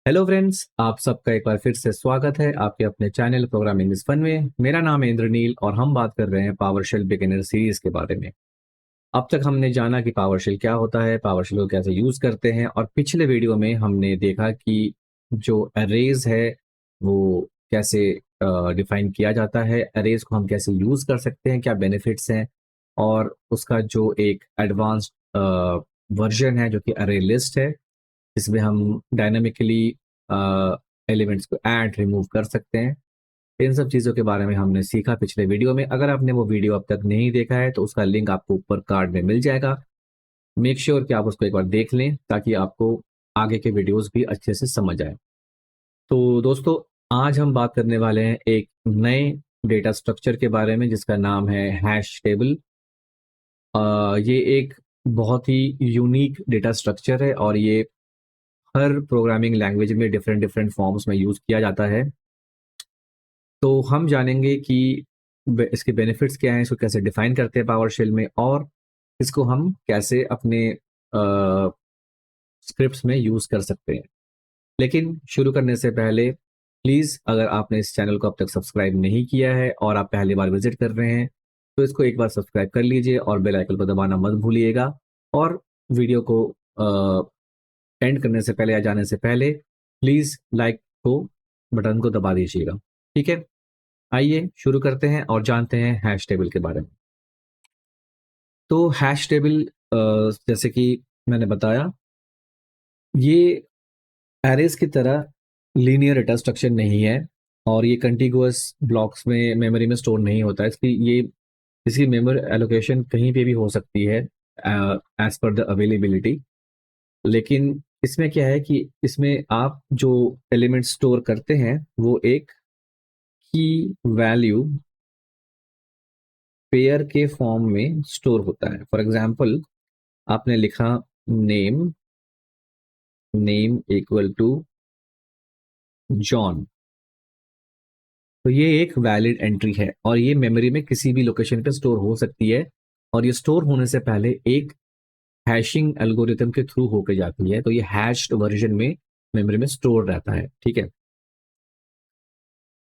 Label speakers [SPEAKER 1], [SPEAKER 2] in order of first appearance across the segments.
[SPEAKER 1] Hello friends, आप सबका एक बार फिर से स्वागत है आपके अपने चैनल प्रोग्रामिंग इज फन में। मेरा नाम है इंद्रनील और हम बात कर रहे हैं पावरशेल बिगिनर सीरीज के बारे में। अब तक हमने जाना कि पावरशेल क्या होता है, पावरशेल को कैसे यूज करते हैं, और पिछले वीडियो में हमने देखा कि जो अरेज है वो कैसे डिफाइन किया जाता है, अरेज को हम कैसे यूज कर सकते हैं, क्या बेनिफिट्स हैं, और उसका जो एक एडवांस्ड वर्जन है जो कि अरे लिस्ट है, इसमें हम डायनामिकली एलिमेंट्स को ऐड रिमूव कर सकते हैं। इन सब चीज़ों के बारे में हमने सीखा पिछले वीडियो में। अगर आपने वो वीडियो अब तक नहीं देखा है तो उसका लिंक आपको ऊपर कार्ड में मिल जाएगा। मेक श्योर कि आप उसको एक बार देख लें ताकि आपको आगे के वीडियोस भी अच्छे से समझ आए। तो दोस्तों, आज हम बात करने वाले हैं एक नए डेटा स्ट्रक्चर के बारे में जिसका नाम है हैश टेबल। ये एक बहुत ही यूनिक डेटा स्ट्रक्चर है और ये हर प्रोग्रामिंग लैंग्वेज में डिफरेंट डिफरेंट फॉर्म्स में यूज़ किया जाता है। तो हम जानेंगे कि इसके बेनिफिट्स क्या हैं, इसको कैसे डिफाइन करते हैं पावरशेल में, और इसको हम कैसे अपने स्क्रिप्ट्स में यूज़ कर सकते हैं। लेकिन शुरू करने से पहले प्लीज़, अगर आपने इस चैनल को अब तक सब्सक्राइब नहीं किया है और आप पहली बार विजिट कर रहे हैं तो इसको एक बार सब्सक्राइब कर लीजिए और बेल आइकन को दबाना मत भूलिएगा। और वीडियो को एंड करने से पहले या जाने से पहले प्लीज लाइक को बटन को दबा दीजिएगा। ठीक है, आइए शुरू करते हैं और जानते हैं हैश टेबल के बारे में। तो हैश टेबल, जैसे कि मैंने बताया, ये एरेज की तरह लीनियर डेटा स्ट्रक्चर नहीं है और ये कंटिगुअस ब्लॉक्स में मेमोरी में स्टोर नहीं होता है। इसकी मेमोरी एलोकेशन कहीं पे भी हो सकती है एज पर द अवेलेबिलिटी। लेकिन इसमें क्या है कि इसमें आप जो एलिमेंट स्टोर करते हैं वो एक की वैल्यू पेयर के फॉर्म में स्टोर होता है। फॉर एग्जांपल, आपने लिखा name, name equal to John, तो ये एक वैलिड एंट्री है और ये मेमोरी में किसी भी लोकेशन पे स्टोर हो सकती है। और ये स्टोर होने से पहले एक हैशिंग एल्गोरिथम के थ्रू होके जाती है, तो ये हैश्ड वर्जन में मेमोरी में स्टोर रहता है। ठीक है,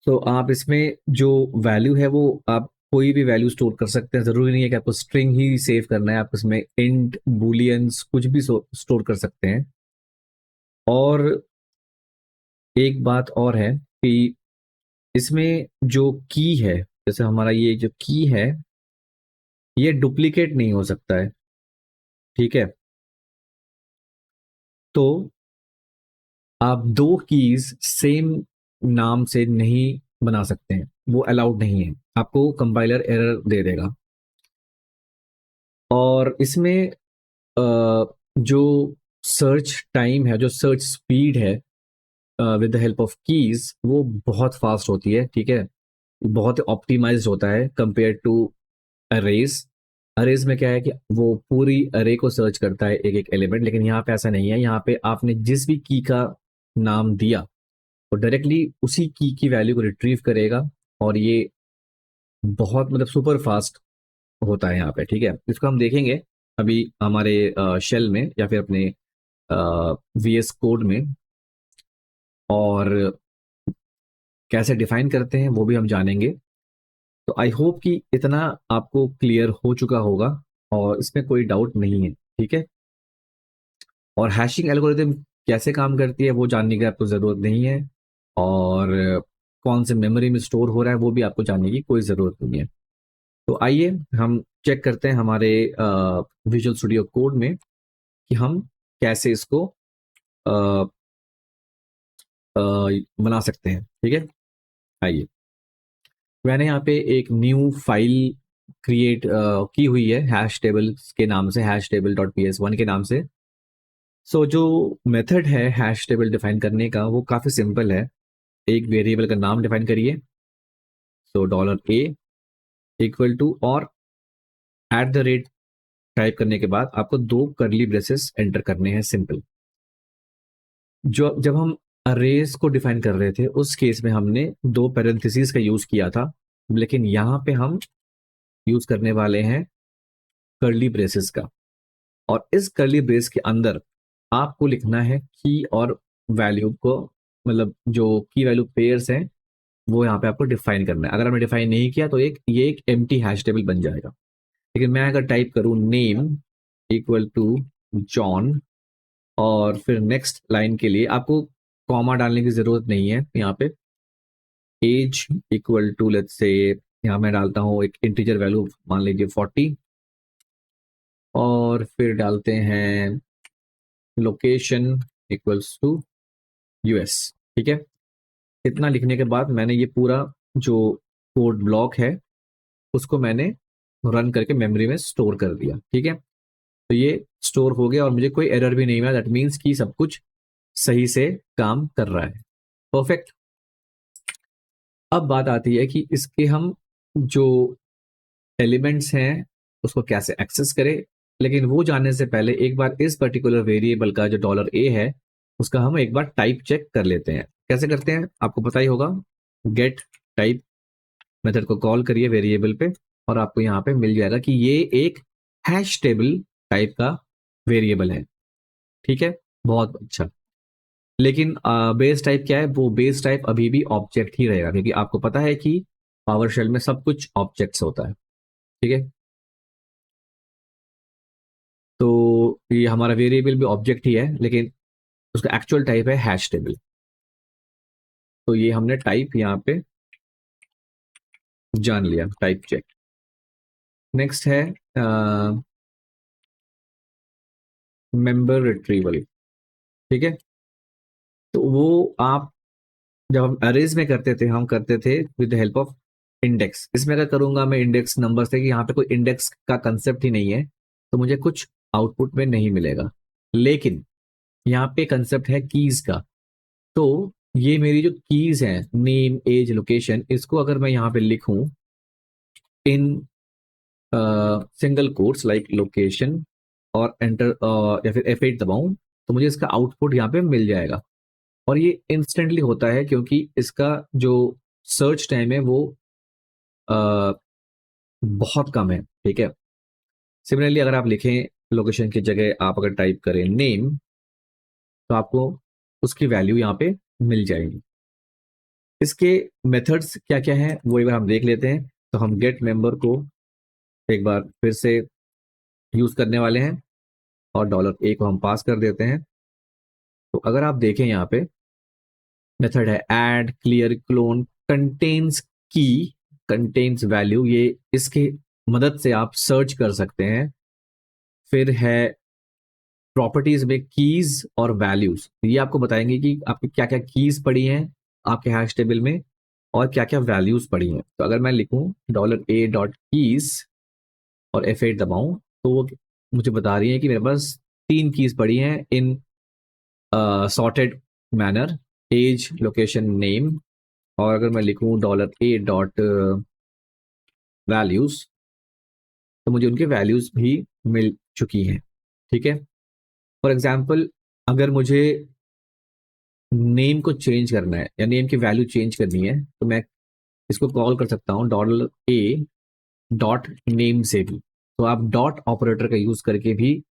[SPEAKER 1] तो आप इसमें जो वैल्यू है वो आप कोई भी वैल्यू स्टोर कर सकते हैं। जरूरी नहीं है कि आपको स्ट्रिंग ही सेव करना है, आप इसमें इंट, बूलियंस कुछ भी स्टोर कर सकते हैं। और एक बात और है कि इसमें जो की है, जैसे हमारा ये जो की है, ये डुप्लीकेट नहीं हो सकता है। ठीक है, तो आप दो कीज सेम नाम से नहीं बना सकते हैं, वो अलाउड नहीं है, आपको कंपाइलर एरर दे देगा। और इसमें जो सर्च टाइम है, जो सर्च स्पीड है with the help of keys, वो बहुत फास्ट होती है। ठीक है, बहुत ऑप्टिमाइज्ड होता है कंपेयर टू अरेज। अरेज में क्या है कि वो पूरी अरे को सर्च करता है एक एक एलिमेंट, लेकिन यहाँ पे ऐसा नहीं है। यहाँ पे आपने जिस भी की का नाम दिया वो डायरेक्टली उसी की वैल्यू को रिट्रीव करेगा और ये बहुत मतलब सुपर फास्ट होता है यहाँ पे। ठीक है, इसको हम देखेंगे अभी हमारे शेल में या फिर अपने वीएस कोड में, और कैसे डिफाइन करते हैं वो भी हम जानेंगे। तो आई होप कि इतना आपको क्लियर हो चुका होगा और इसमें कोई डाउट नहीं है। ठीक है, और हैशिंग एल्गोरिथम कैसे काम करती है वो जानने की आपको ज़रूरत नहीं है, और कौन से मेमोरी में स्टोर हो रहा है वो भी आपको जानने की कोई ज़रूरत नहीं है। तो आइए हम चेक करते हैं हमारे विजुअल स्टूडियो कोड में कि हम कैसे इसको बना सकते हैं। ठीक है, आइए, मैंने यहाँ पे एक न्यू फाइल क्रिएट की हुई है हैश टेबल के नाम से, hash table dot P S one के नाम से। सो जो मेथड है हैश टेबल डिफाइन करने का वो काफ़ी सिंपल है। एक वेरिएबल का नाम डिफाइन करिए, सो $a इक्वल टू, और एट द रेट टाइप करने के बाद आपको दो करली ब्रेसेस एंटर करने हैं, सिंपल। जो जब हम अरेज को डिफाइन कर रहे थे उस केस में हमने दो पैरेंथेसिस का यूज किया था, लेकिन यहाँ पे हम यूज करने वाले हैं कर्ली ब्रेसेस का। और इस कर्ली ब्रेस के अंदर आपको लिखना है की और वैल्यू को, मतलब जो की वैल्यू पेयर्स हैं वो यहाँ पे आपको डिफाइन करना है। अगर आपने डिफाइन नहीं किया तो ये एक एम्प्टी हैश टेबल बन जाएगा। लेकिन मैं अगर टाइप करूँ नेम इक्वल टू जॉन, और फिर नेक्स्ट लाइन के लिए आपको कॉमा डालने की जरूरत नहीं है यहाँ पे। As equal to let's say, यहाँ मैं डालता हूँ एक इंटीजर वैल्यू, मान लीजिए 40, और फिर डालते हैं लोकेशन इक्वल्स टू यूएस। ठीक है, इतना लिखने के बाद मैंने ये पूरा जो कोड ब्लॉक है उसको मैंने रन करके मेमोरी में स्टोर कर दिया। ठीक है, तो ये स्टोर हो गया और मुझे कोई एरर भी नहीं हुआ। दैट मीन्स कि सब कुछ सही से काम कर रहा है। परफेक्ट। अब बात आती है कि इसके हम जो एलिमेंट्स हैं उसको कैसे एक्सेस करें। लेकिन वो जानने से पहले एक बार इस पर्टिकुलर वेरिएबल का जो डॉलर ए है उसका हम एक बार टाइप चेक कर लेते हैं। कैसे करते हैं आपको पता ही होगा। गेट टाइप मेथड को कॉल करिए वेरिएबल पे, और आपको यहाँ पे मिल जाएगा कि ये एक हैश टेबल टाइप का वेरिएबल है। ठीक है, बहुत अच्छा। लेकिन बेस टाइप क्या है, वो बेस टाइप अभी भी ऑब्जेक्ट ही रहेगा, क्योंकि आपको पता है कि पावर शेल में सब कुछ ऑब्जेक्ट्स होता है। ठीक है, तो ये हमारा वेरिएबल भी ऑब्जेक्ट ही है, लेकिन उसका एक्चुअल टाइप है हैश टेबल। तो ये हमने टाइप यहाँ पे जान लिया, टाइप चेक। नेक्स्ट है मेंबर रिट्रीवल। ठीक है, तो वो आप जब हम अरेज में करते थे, हम करते थे with the help of index. इसमें क्या करूंगा मैं, इंडेक्स नंबर से, कि यहाँ पे कोई इंडेक्स का कंसेप्ट ही नहीं है तो मुझे कुछ आउटपुट में नहीं मिलेगा। लेकिन यहाँ पे कंसेप्ट है कीज का। तो ये मेरी जो कीज हैं, नेम एज लोकेशन, इसको अगर मैं यहाँ पे लिखूं in single quotes like location और एंटर या फिर F8 दबाऊं, तो मुझे इसका आउटपुट यहाँ पे मिल जाएगा। और ये इंस्टेंटली होता है क्योंकि इसका जो सर्च टाइम है वो अ, बहुत कम है। ठीक है, सिमिलरली अगर आप लिखें लोकेशन की जगह आप अगर टाइप करें नेम, तो आपको उसकी वैल्यू यहाँ पे मिल जाएगी। इसके मेथड्स क्या क्या हैं वो एक बार हम देख लेते हैं। तो हम गेट मेंबर को एक बार फिर से यूज करने वाले हैं और डॉलर ए को हम पास कर देते हैं। तो अगर आप देखें यहाँ पे मेथड है ऐड क्लियर क्लोन कंटेन्स की, कंटेन्स वैल्यू, ये इसके मदद से आप सर्च कर सकते हैं। फिर है प्रॉपर्टीज में कीज और वैल्यूज, ये आपको बताएंगे कि आपकी क्या क्या कीज पड़ी हैं आपके हैश टेबल में और क्या क्या वैल्यूज पड़ी हैं। तो अगर मैं लिखूं डॉलर ए डॉट कीज और F8 दबाऊं, तो वो मुझे बता रही है कि मेरे पास 3 कीज पड़ी हैं in sorted manner, as location name. और अगर मैं लिखूं डॉलर ए डॉट वैल्यूज, तो मुझे उनके वैल्यूज भी मिल चुकी हैं। ठीक है, फॉर एग्जाम्पल अगर मुझे नेम को चेंज करना है या नेम की वैल्यू चेंज करनी है, तो मैं इसको कॉल कर सकता हूँ डॉलर ए डॉट नेम से भी। तो आप डॉट ऑपरेटर का यूज करके भी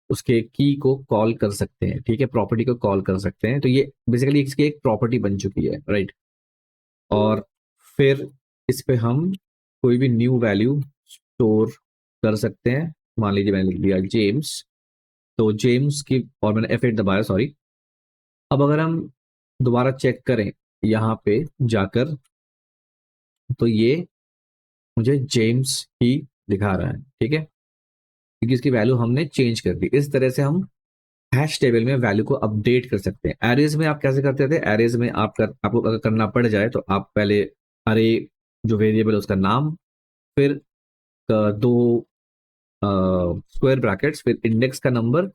[SPEAKER 1] उसके की को कॉल कर सकते हैं। ठीक है, प्रॉपर्टी को कॉल कर सकते हैं। तो ये बेसिकली इसकी एक प्रॉपर्टी बन चुकी है, राइट। और फिर इस पे हम कोई भी न्यू वैल्यू स्टोर कर सकते हैं। मान लीजिए मैंने लिख दिया जेम्स, तो जेम्स की, और मैंने F8 दबाया, सॉरी। अब अगर हम दोबारा चेक करें यहाँ पे जाकर, तो ये मुझे जेम्स ही दिखा रहा है। ठीक है, क्योंकि इसकी वैल्यू हमने चेंज कर दी। इस तरह से हम हैश टेबल में वैल्यू को अपडेट कर सकते हैं। एरेज में आप कैसे करते थे, एरेज में आपको अगर करना पड़ जाए तो आप पहले अरे जो वेरिएबल है उसका नाम, फिर 2 स्क्वायर ब्रैकेट्स, फिर इंडेक्स का नंबर,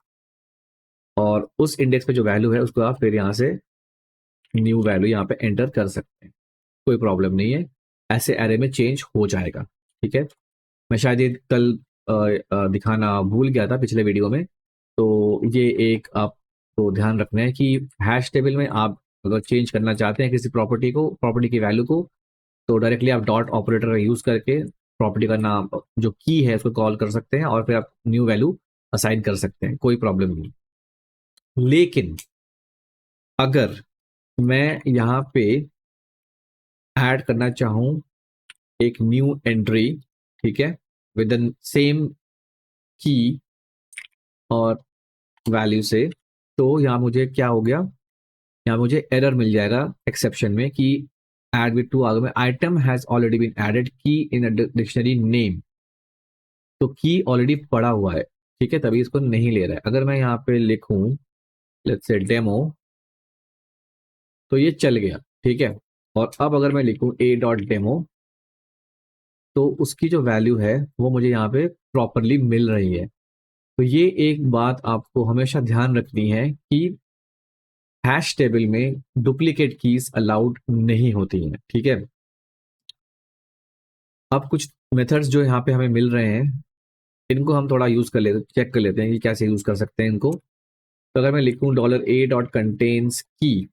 [SPEAKER 1] और उस इंडेक्स पे जो वैल्यू है उसको आप फिर यहाँ से न्यू वैल्यू यहाँ पे एंटर कर सकते हैं। कोई प्रॉब्लम नहीं है, ऐसे एरे में चेंज हो जाएगा। ठीक है, मैं शायद ये कल दिखाना भूल गया था पिछले वीडियो में। तो ये एक आपको ध्यान रखना है कि हैश टेबल में आप अगर चेंज करना चाहते हैं किसी प्रॉपर्टी को, प्रॉपर्टी की वैल्यू को, तो डायरेक्टली आप डॉट ऑपरेटर का यूज करके प्रॉपर्टी का नाम जो की है उसको कॉल कर सकते हैं और फिर आप न्यू वैल्यू असाइन कर सकते हैं, कोई प्रॉब्लम नहीं। लेकिन अगर मैं यहाँ पे ऐड करना चाहूँ एक न्यू एंट्री, ठीक है, विद द सेम की और वैल्यू से, तो यहाँ मुझे क्या हो गया, यहाँ मुझे एरर मिल जाएगा एक्सेप्शन में कि ऐड विद टू आगे में item has already been added की इन डिक्शनरी नेम। तो की ऑलरेडी पड़ा हुआ है, ठीक है, तभी इसको नहीं ले रहा है। अगर मैं यहाँ पे लिखूं लेट्स से डेमो, तो ये चल गया, ठीक है। और अब अगर मैं लिखूं ए डॉट डेमो, तो उसकी जो वैल्यू है वो मुझे यहाँ पे प्रॉपरली मिल रही है। तो ये एक बात आपको हमेशा ध्यान रखनी है कि हैश टेबल में डुप्लीकेट कीज अलाउड नहीं होती हैं, ठीक है। अब कुछ मेथड्स जो यहाँ पे हमें मिल रहे हैं, इनको हम थोड़ा यूज कर लेते, चेक कर लेते हैं कि कैसे यूज कर सकते हैं इनको। तो अगर मैं लिखूं डॉलर ए डॉट कंटेन्स की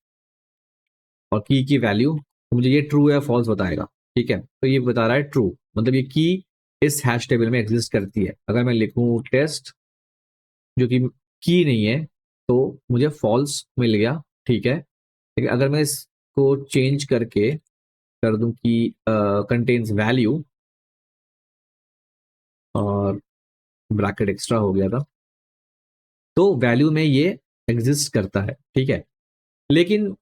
[SPEAKER 1] और की वैल्यू, तो मुझे ये ट्रू या फॉल्स बताएगा, ठीक है। तो ये बता रहा है ट्रू, मतलब ये की इस हैश टेबल में एग्जिस्ट करती है। अगर मैं लिखूं टेस्ट जो कि की नहीं है, तो मुझे फॉल्स मिल गया, ठीक है। लेकिन अगर मैं इसको चेंज करके कर दूं कि कंटेन्स वैल्यू और ब्रैकेट एक्स्ट्रा हो गया था, तो वैल्यू में ये एग्जिस्ट करता है, ठीक है। लेकिन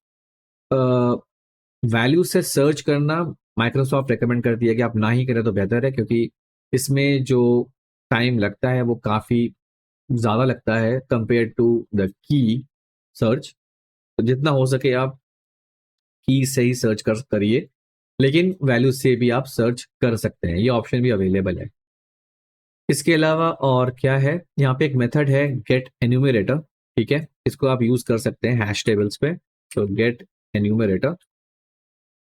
[SPEAKER 1] वैल्यू से सर्च करना माइक्रोसॉफ्ट रेकमेंड करती है कि आप ना ही करें तो बेहतर है, क्योंकि इसमें जो टाइम लगता है वो काफ़ी ज़्यादा लगता है compare to the key search. तो जितना हो सके आप की से ही सर्च करिए, लेकिन वैल्यू से भी आप सर्च कर सकते हैं, ये ऑप्शन भी अवेलेबल है। इसके अलावा और क्या है, यहाँ पे एक मेथड है गेट एन्यूमरेटर, ठीक है। इसको आप यूज कर सकते हैं हैश टेबल्स पे। तो गेट एन्यूमरेटर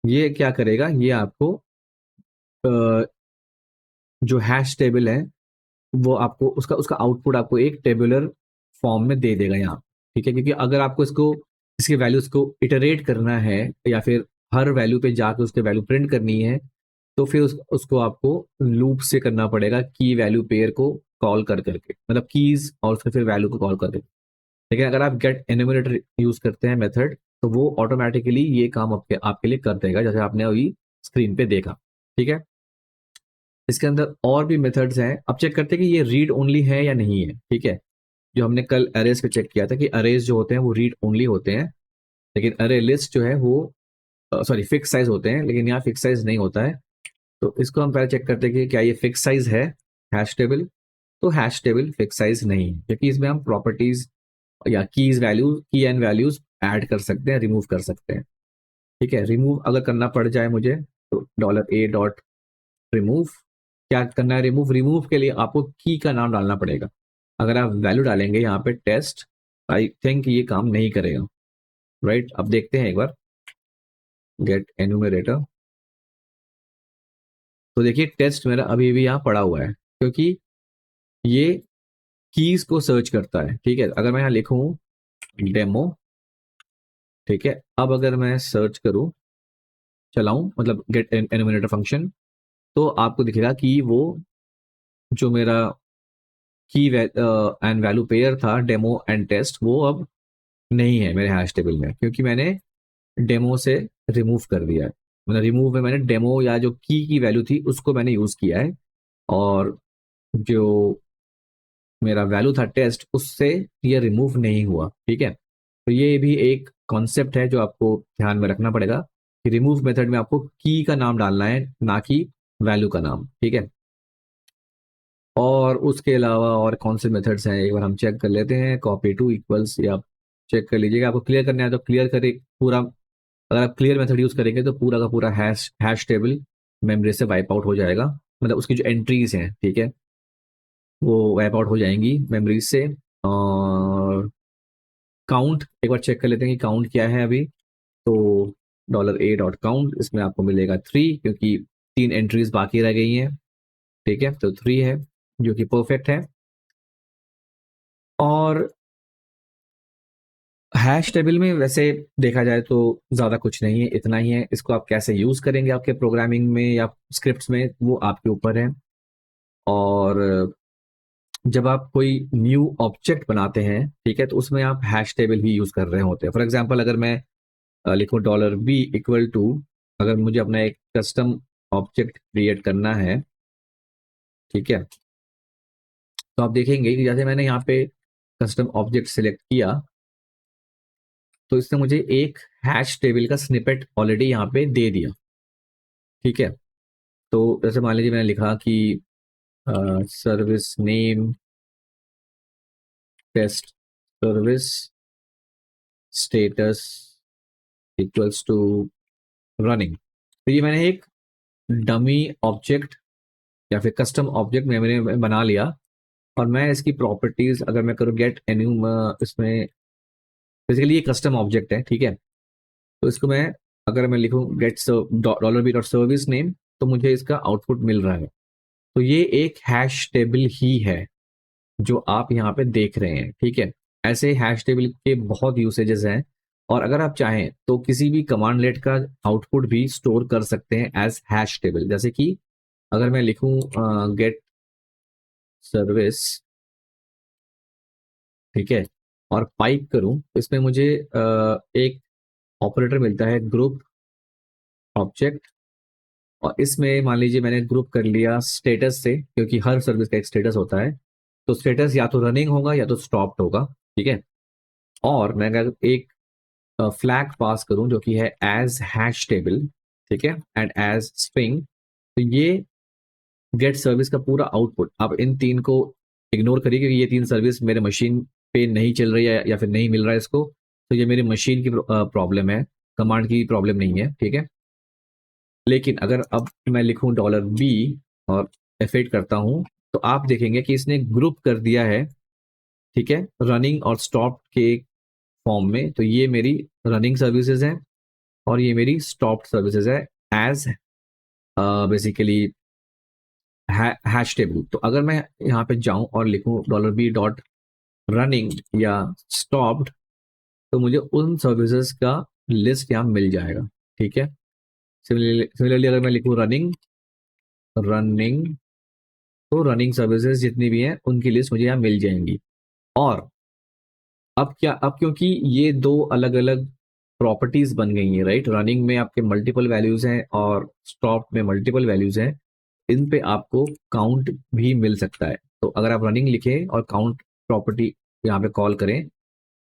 [SPEAKER 1] ये क्या करेगा, ये आपको जो हैश टेबल है वो आपको उसका उसका आउटपुट आपको एक टेबुलर फॉर्म में दे देगा यहाँ, ठीक है। क्योंकि अगर आपको इसको इसके वैल्यूज को इटरेट करना है या फिर हर वैल्यू पे जाकर उसके वैल्यू प्रिंट करनी है, तो फिर उसको आपको लूप से करना पड़ेगा की वैल्यू पेयर को कॉल कर करके, मतलब कीज और उसके फिर वैल्यू को कॉल करके। लेकिन अगर आप गेट एन्यूमरेटर यूज करते हैं मेथड, तो वो ऑटोमेटिकली ये काम आपके आपके लिए कर देगा, जैसे आपने अभी स्क्रीन पे देखा, ठीक है। इसके अंदर और भी मेथड्स हैं। अब चेक करते हैं कि ये रीड ओनली है या नहीं है, ठीक है। जो हमने कल अरेज पे चेक किया था कि अरेज जो होते हैं वो रीड ओनली होते हैं, लेकिन अरे लिस्ट जो है वो सॉरी फिक्स साइज होते हैं, लेकिन यहाँ फिक्स साइज नहीं होता है। तो इसको हम पहले चेक करते हैं कि क्या ये फिक्स साइज है हैश टेबल। तो हैश टेबल फिक्स साइज नहीं है, क्योंकि इसमें हम प्रॉपर्टीज या कीज वैल्यू की एंड वैल्यूज ऐड कर सकते हैं, रिमूव कर सकते हैं, ठीक है। रिमूव अगर करना पड़ जाए मुझे, तो डॉलर ए डॉट रिमूव, क्या करना है रिमूव, रिमूव के लिए आपको की का नाम डालना पड़ेगा। अगर आप वैल्यू डालेंगे यहाँ पे टेस्ट, आई थिंक ये काम नहीं करेगा, राइट। अब देखते हैं एक बार गेट एन्यूमरेटर। तो देखिए टेस्ट मेरा अभी भी यहाँ पड़ा हुआ है, क्योंकि ये कीज को सर्च करता है, ठीक है। अगर मैं यहाँ लिखूं डेमो, ठीक है, अब अगर मैं सर्च करूं, चलाऊं मतलब गेट एन्यूमरेटर फंक्शन, तो आपको दिखेगा कि वो जो मेरा की एंड वैल्यू पेयर था डेमो एंड टेस्ट, वो अब नहीं है मेरे हैश टेबल में, क्योंकि मैंने डेमो से रिमूव कर दिया है। मतलब रिमूव में मैंने डेमो या जो की वैल्यू थी उसको मैंने यूज किया है, और जो मेरा वैल्यू था टेस्ट उससे ये रिमूव नहीं हुआ, ठीक है। तो ये भी एक कॉन्सेप्ट है जो आपको ध्यान में रखना पड़ेगा कि रिमूव मेथड में आपको की का नाम डालना है, ना कि वैल्यू का नाम, ठीक है। और उसके अलावा और कौन से मेथड्स हैं एक बार हम चेक कर लेते हैं। कॉपी टू इक्वल्स या आप चेक कर लीजिएगा, आपको क्लियर करना है तो क्लियर करें पूरा। अगर आप क्लियर मेथड यूज करेंगे तो पूरा का पूरा हैश टेबल मेमोरी से वाइप आउट हो जाएगा, मतलब उसकी जो एंट्रीज हैं, ठीक है, वो वाइप आउट हो जाएंगी मेमोरी से। और काउंट एक बार चेक कर लेते हैं कि काउंट क्या है अभी। तो डॉलर ए डॉट काउंट, इसमें आपको मिलेगा 3, क्योंकि 3 एंट्रीज बाकी रह गई हैं, ठीक है। तो 3 है जो कि परफेक्ट है। और हैश टेबल में वैसे देखा जाए तो ज़्यादा कुछ नहीं है, इतना ही है। इसको आप कैसे यूज़ करेंगे आपके प्रोग्रामिंग में या स्क्रिप्ट्स में, वो आपके ऊपर है। और जब आप कोई न्यू ऑब्जेक्ट बनाते हैं, ठीक है, तो उसमें आप हैश टेबल ही यूज कर रहे होते हैं। फॉर एग्जांपल अगर मैं लिखूं $b इक्वल टू, अगर मुझे अपना एक कस्टम ऑब्जेक्ट क्रिएट करना है, ठीक है, तो आप देखेंगे कि जैसे मैंने यहाँ पे कस्टम ऑब्जेक्ट सिलेक्ट किया, तो इसने मुझे एक हैश टेबल का स्निपेट ऑलरेडी यहाँ पे दे दिया, ठीक है। तो जैसे मान लीजिए मैंने लिखा कि service name test service status equals to running. तो ये मैंने एक डमी ऑब्जेक्ट या फिर कस्टम ऑब्जेक्ट मैंने बना लिया, और मैं इसकी प्रॉपर्टीज अगर मैं करूँ गेट एन्यू, इसमें बेसिकली ये कस्टम ऑब्जेक्ट है, ठीक है। तो इसको मैं अगर मैं लिखूँ गेट $b.service नेम, तो मुझे इसका आउटपुट मिल रहा है। तो ये एक हैश टेबल ही है जो आप यहाँ पे देख रहे हैं, ठीक है। ऐसे हैश टेबल के बहुत यूसेजेस हैं, और अगर आप चाहें तो किसी भी कमांडलेट का आउटपुट भी स्टोर कर सकते हैं एज हैश टेबल। जैसे कि अगर मैं लिखूं गेट सर्विस, ठीक है, और पाइप करूं, तो इसमें मुझे एक ऑपरेटर मिलता है ग्रुप ऑब्जेक्ट, और इसमें मान लीजिए मैंने ग्रुप कर लिया स्टेटस से, क्योंकि हर सर्विस का एक स्टेटस होता है। तो स्टेटस या तो रनिंग होगा या तो स्टॉप्ड होगा, ठीक है। और मैं अगर एक फ्लैग पास करूं जो कि है एज हैश टेबल, ठीक है, एंड एज स्ट्रिंग, तो ये गेट सर्विस का पूरा आउटपुट, आप इन तीन को इग्नोर करिए क्योंकि ये तीन सर्विस मेरे मशीन पे नहीं चल रही है या फिर नहीं मिल रहा है इसको, तो ये मेरी मशीन की प्रॉब्लम है, कमांड की प्रॉब्लम नहीं है, ठीक है। लेकिन अगर अब मैं लिखूं $b और एफ8 करता हूं, तो आप देखेंगे कि इसने ग्रुप कर दिया है, ठीक है, रनिंग और स्टॉप के फॉर्म में। तो ये मेरी रनिंग सर्विसेज हैं और ये मेरी स्टॉप्ड सर्विसेज है एज बेसिकली हैश टेबल। तो अगर मैं यहाँ पे जाऊं और लिखूं $b.running या स्टॉप्ड, तो मुझे उन सर्विसेज का लिस्ट यहाँ मिल जाएगा, ठीक है। सिमिलरली अगर मैं लिखूं रनिंग रनिंग तो रनिंग सर्विसेज जितनी भी हैं उनकी लिस्ट मुझे यहाँ मिल जाएंगी। और अब क्योंकि ये दो अलग अलग प्रॉपर्टीज बन गई हैं, राइट, रनिंग में आपके मल्टीपल वैल्यूज हैं और स्टॉप में मल्टीपल वैल्यूज हैं, इन पे आपको काउंट भी मिल सकता है। तो अगर आप रनिंग लिखें और काउंट प्रॉपर्टी यहाँ पे कॉल करें,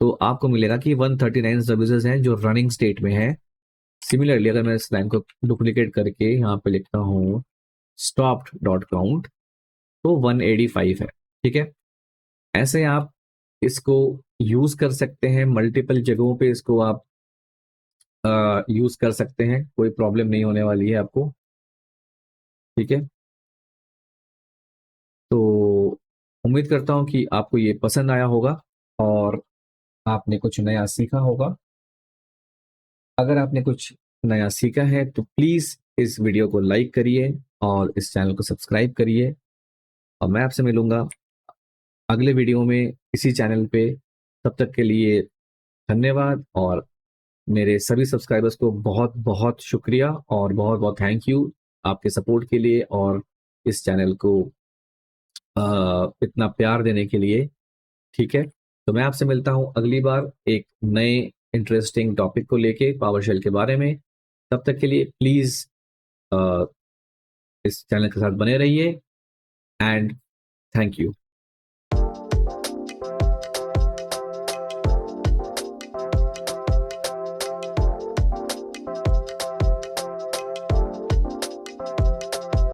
[SPEAKER 1] तो आपको मिलेगा कि 139 सर्विसेज हैं जो रनिंग स्टेट में है। सिमिलरली अगर मैं इस लाइन को डुप्लीकेट करके यहाँ पे लिखता हूँ स्टॉप्ड डॉट काउंट, तो 185 है, ठीक है। ऐसे आप इसको यूज कर सकते हैं, मल्टीपल जगहों पे इसको आप यूज कर सकते हैं, कोई प्रॉब्लम नहीं होने वाली है आपको, ठीक है। तो उम्मीद करता हूँ कि आपको ये पसंद आया होगा और आपने कुछ नया सीखा होगा। अगर आपने कुछ नया सीखा है तो प्लीज इस वीडियो को लाइक करिए और इस चैनल को सब्सक्राइब करिए, और मैं आपसे मिलूंगा अगले वीडियो में इसी चैनल पे। तब तक के लिए धन्यवाद, और मेरे सभी सब्सक्राइबर्स को बहुत बहुत शुक्रिया और बहुत बहुत थैंक यू आपके सपोर्ट के लिए और इस चैनल को इतना प्यार देने के लिए, ठीक है। तो मैं आपसे मिलता हूं अगली बार एक नए इंटरेस्टिंग टॉपिक को लेके पावर शेल के बारे में। तब तक के लिए प्लीज इस चैनल के साथ बने रहिए, एंड थैंक यू।